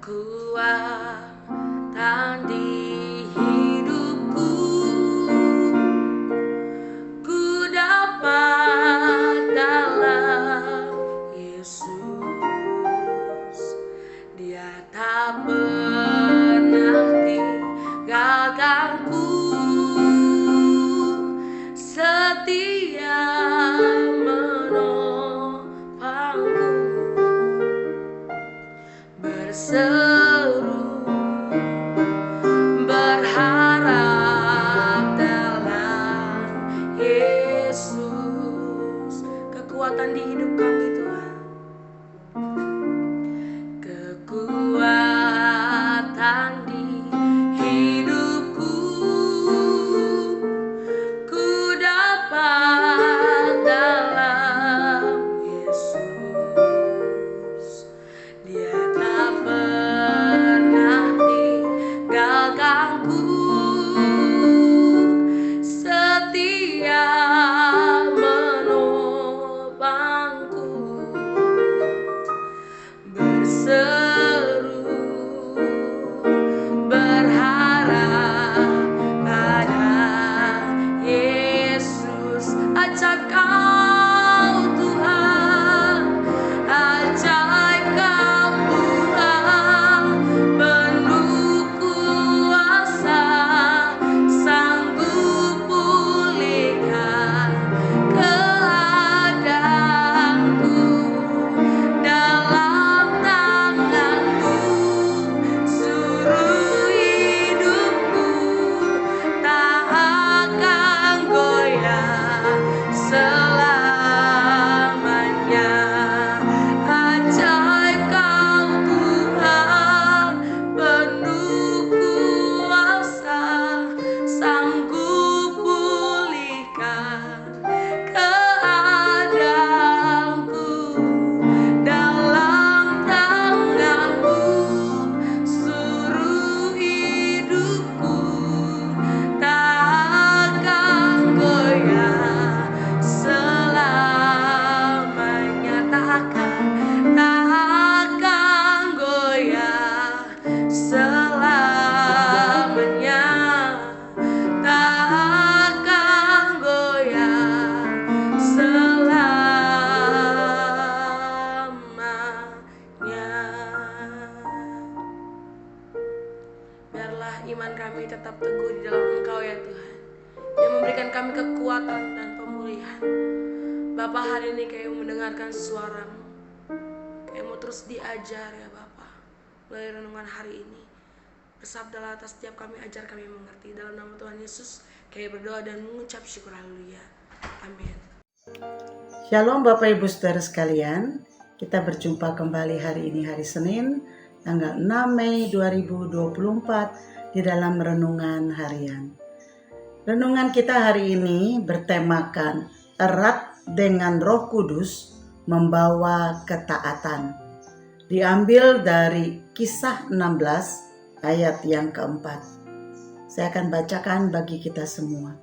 kekuatan di hidupku. Ku dapat dalam Yesus, Dia tak pernah tinggalkanku, setia menopangku, berseru berharap dalam Yesus. Kekuatan di hidup kami Tuhan, kekuatan di hidupku. Ku dapat dalam Yesus, Dia tak pernah tinggalkanku, setia menopangku, berseru berharap pada Yesus. Ajaib Kau Tuhan, ajaib Kau Tuhan, penuh kuasa, sanggup pulihkan keadaanku, dalam tangan-Mu seluruh hidupku tak akan goyah selamanya. Ajaib Kau Tuhan, penuh kuasa, sanggup pulihkan keadaanku, dalam tangan-Mu seluruh hidupku tak akan goyah selamanya. Tak akan goyah selamanya, tak akan goyah selamanya. Biarlah iman kami tetap teguh di dalam Engkau ya Tuhan, yang memberikan kami kekuatan dan pemulihan. Bapa, hari ini kami mendengarkan suara-Mu, kami mau terus diajar ya Bapa, melalui renungan hari ini. Bersabdalah atas setiap kami, ajar kami mengerti. Dalam nama Tuhan Yesus kami berdoa dan mengucap syukur, haleluya, amin. Shalom Bapak Ibu Saudara sekalian, kita berjumpa kembali hari ini, hari Senin tanggal 6 Mei 2024 di dalam Renungan Harian. Renungan kita hari ini bertemakan erat dengan Roh Kudus membawa ketaatan. Diambil dari Kisah 16 ayat yang keempat. Saya akan bacakan bagi kita semua.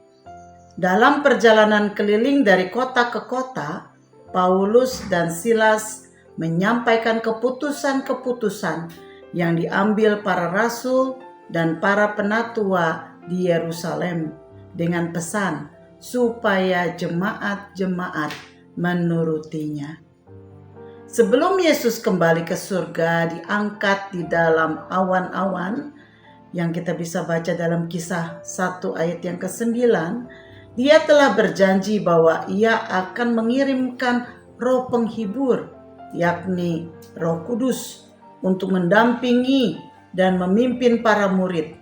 Dalam perjalanan keliling dari kota ke kota, Paulus dan Silas menyampaikan keputusan-keputusan yang diambil para rasul dan para penatua di Yerusalem dengan pesan supaya jemaat-jemaat menurutinya. Sebelum Yesus kembali ke surga, diangkat di dalam awan-awan yang kita bisa baca dalam Kisah 1 ayat yang ke-9, Dia telah berjanji bahwa Ia akan mengirimkan Roh Penghibur, yakni Roh Kudus, untuk mendampingi dan memimpin para murid.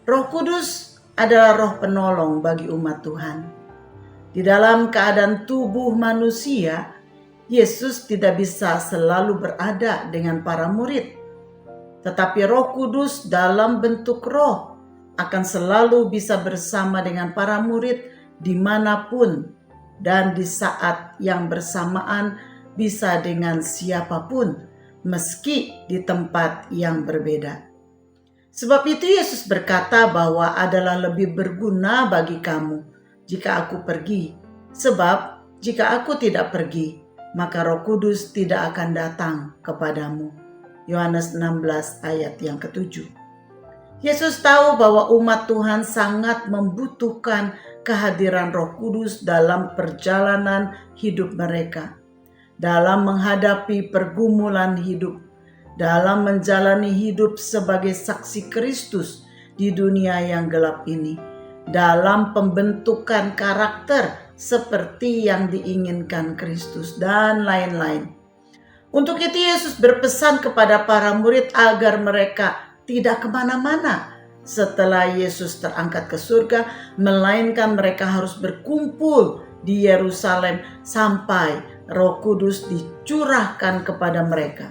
Roh Kudus adalah roh penolong bagi umat Tuhan. Di dalam keadaan tubuh manusia, Yesus tidak bisa selalu berada dengan para murid. Tetapi Roh Kudus dalam bentuk roh akan selalu bisa bersama dengan para murid dimanapun dan di saat yang bersamaan, bisa dengan siapapun, meski di tempat yang berbeda. Sebab itu Yesus berkata bahwa adalah lebih berguna bagi kamu jika aku pergi. Sebab jika aku tidak pergi, maka Roh Kudus tidak akan datang kepadamu. Yohanes 16 ayat yang ke-7. Yesus tahu bahwa umat Tuhan sangat membutuhkan kehadiran Roh Kudus dalam perjalanan hidup mereka, dalam menghadapi pergumulan hidup, dalam menjalani hidup sebagai saksi Kristus di dunia yang gelap ini, dalam pembentukan karakter seperti yang diinginkan Kristus, dan lain-lain. Untuk itu Yesus berpesan kepada para murid agar mereka tidak kemana-mana setelah Yesus terangkat ke surga, melainkan mereka harus berkumpul di Yerusalem sampai Roh Kudus dicurahkan kepada mereka.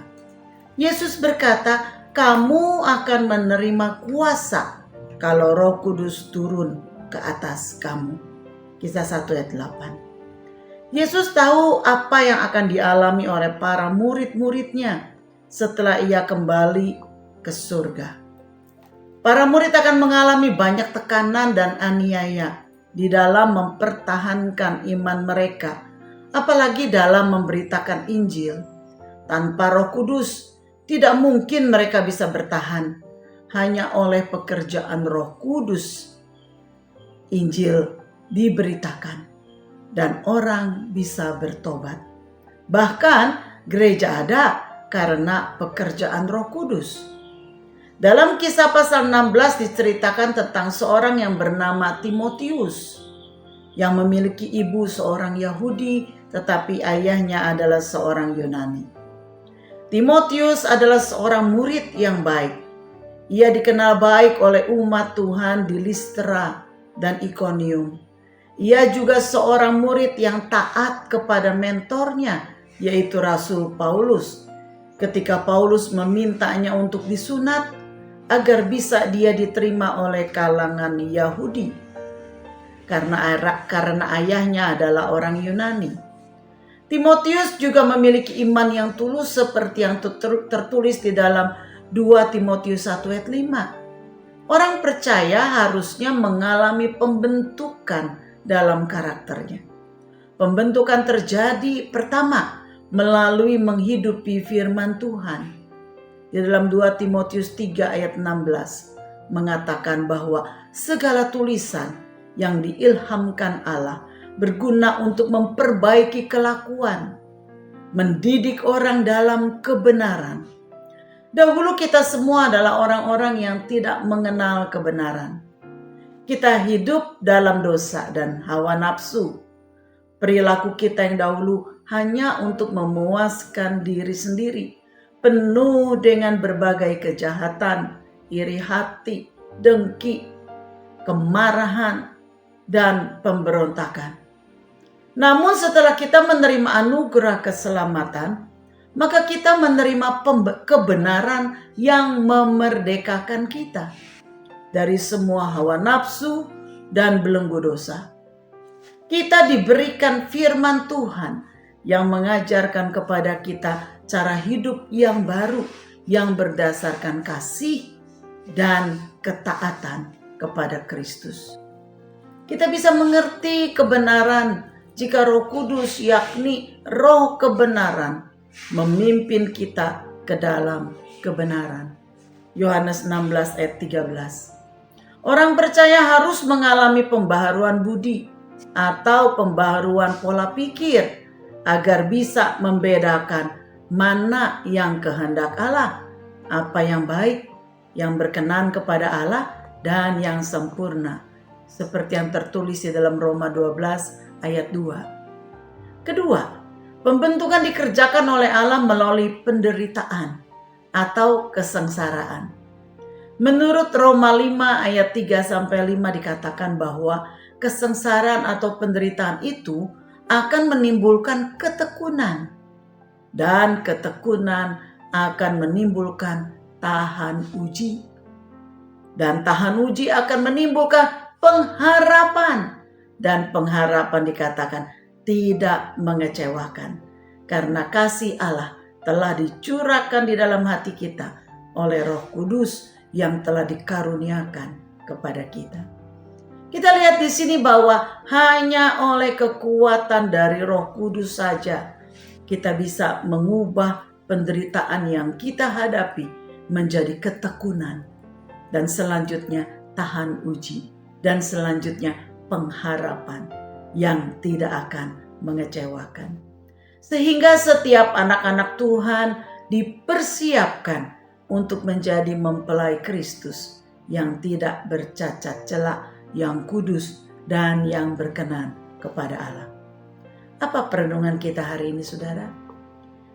Yesus berkata, kamu akan menerima kuasa kalau Roh Kudus turun ke atas kamu. Kisah 1 ayat 8. Yesus tahu apa yang akan dialami oleh para murid-muridnya setelah ia kembali ke surga. Para murid akan mengalami banyak tekanan dan aniaya di dalam mempertahankan iman mereka, apalagi dalam memberitakan Injil. Tanpa Roh Kudus, tidak mungkin mereka bisa bertahan. Hanya oleh pekerjaan Roh Kudus, Injil diberitakan dan orang bisa bertobat. Bahkan gereja ada karena pekerjaan Roh Kudus. Dalam Kisah pasal 16 diceritakan tentang seorang yang bernama Timotius yang memiliki ibu seorang Yahudi tetapi ayahnya adalah seorang Yunani. Timotius adalah seorang murid yang baik. Ia dikenal baik oleh umat Tuhan di Listra dan Ikonium. Ia juga seorang murid yang taat kepada mentornya, yaitu Rasul Paulus. Ketika Paulus memintanya untuk disunat agar bisa dia diterima oleh kalangan Yahudi, karena ayahnya adalah orang Yunani. Timotius juga memiliki iman yang tulus seperti yang tertulis di dalam 2 Timotius 1 ayat 5. Orang percaya harusnya mengalami pembentukan dalam karakternya. Pembentukan terjadi pertama melalui menghidupi firman Tuhan. Di dalam 2 Timotius 3 ayat 16 mengatakan bahwa segala tulisan yang diilhamkan Allah berguna untuk memperbaiki kelakuan, mendidik orang dalam kebenaran. Dahulu kita semua adalah orang-orang yang tidak mengenal kebenaran. Kita hidup dalam dosa dan hawa nafsu. Perilaku kita yang dahulu hanya untuk memuaskan diri sendiri, penuh dengan berbagai kejahatan, iri hati, dengki, kemarahan, dan pemberontakan. Namun setelah kita menerima anugerah keselamatan, maka kita menerima kebenaran yang memerdekakan kita dari semua hawa nafsu dan belenggu dosa. Kita diberikan firman Tuhan yang mengajarkan kepada kita cara hidup yang baru yang berdasarkan kasih dan ketaatan kepada Kristus. Kita bisa mengerti kebenaran jika Roh Kudus, yakni Roh kebenaran, memimpin kita ke dalam kebenaran. Yohanes 16 ayat 13. Orang percaya harus mengalami pembaharuan budi atau pembaharuan pola pikir agar bisa membedakan mana yang kehendak Allah, apa yang baik, yang berkenan kepada Allah, dan yang sempurna. Seperti yang tertulis di dalam Roma 12 ayat 2. Kedua, pembentukan dikerjakan oleh Allah melalui penderitaan atau kesengsaraan. Menurut Roma 5 ayat 3-5 dikatakan bahwa kesengsaraan atau penderitaan itu akan menimbulkan ketekunan. Dan ketekunan akan menimbulkan tahan uji. Dan tahan uji akan menimbulkan pengharapan. Dan pengharapan dikatakan tidak mengecewakan. Karena kasih Allah telah dicurahkan di dalam hati kita oleh Roh Kudus yang telah dikaruniakan kepada kita. Kita lihat di sini bahwa hanya oleh kekuatan dari Roh Kudus saja kita bisa mengubah penderitaan yang kita hadapi menjadi ketekunan, dan selanjutnya tahan uji, dan selanjutnya pengharapan yang tidak akan mengecewakan. Sehingga setiap anak-anak Tuhan dipersiapkan untuk menjadi mempelai Kristus yang tidak bercacat celak, yang kudus, dan yang berkenan kepada Allah. Apa perenungan kita hari ini, saudara?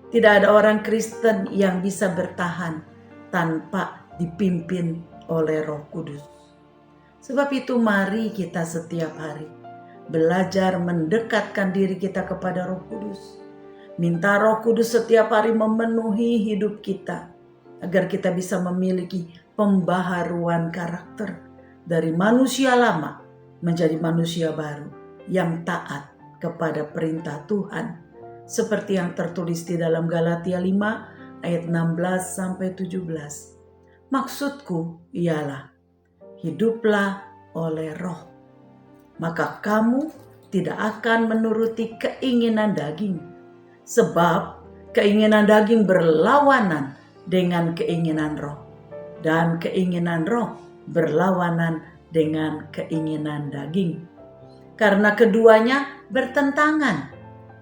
Tidak ada orang Kristen yang bisa bertahan tanpa dipimpin oleh Roh Kudus. Sebab itu mari kita setiap hari belajar mendekatkan diri kita kepada Roh Kudus. Minta Roh Kudus setiap hari memenuhi hidup kita, agar kita bisa memiliki pembaharuan karakter dari manusia lama menjadi manusia baru yang taat kepada perintah Tuhan, seperti yang tertulis di dalam Galatia 5 ayat 16 sampai 17. Maksudku ialah, hiduplah oleh Roh, maka kamu tidak akan menuruti keinginan daging, sebab keinginan daging berlawanan dengan keinginan Roh, dan keinginan Roh berlawanan dengan keinginan daging. Karena keduanya bertentangan,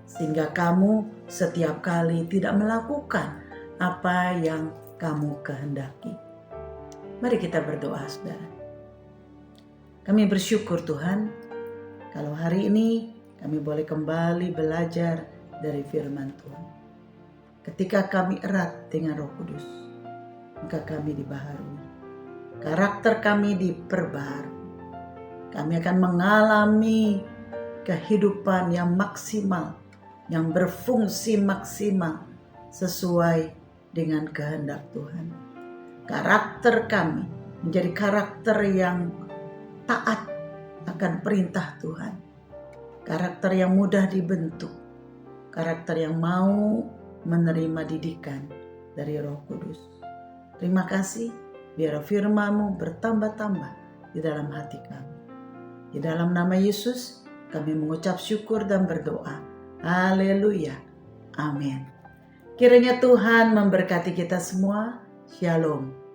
sehingga kamu setiap kali tidak melakukan apa yang kamu kehendaki. Mari kita berdoa, saudara. Kami bersyukur Tuhan, kalau hari ini kami boleh kembali belajar dari firman Tuhan. Ketika kami erat dengan Roh Kudus, maka kami dibaharui. Karakter kami diperbaharui. Kami akan mengalami kehidupan yang maksimal, yang berfungsi maksimal sesuai dengan kehendak Tuhan. Karakter kami menjadi karakter yang taat akan perintah Tuhan. Karakter yang mudah dibentuk. Karakter yang mau menerima didikan dari Roh Kudus. Terima kasih, biar firman-Mu bertambah-tambah di dalam hati kami. Di dalam nama Yesus kami mengucap syukur dan berdoa. Haleluya. Amin. Kiranya Tuhan memberkati kita semua. Shalom.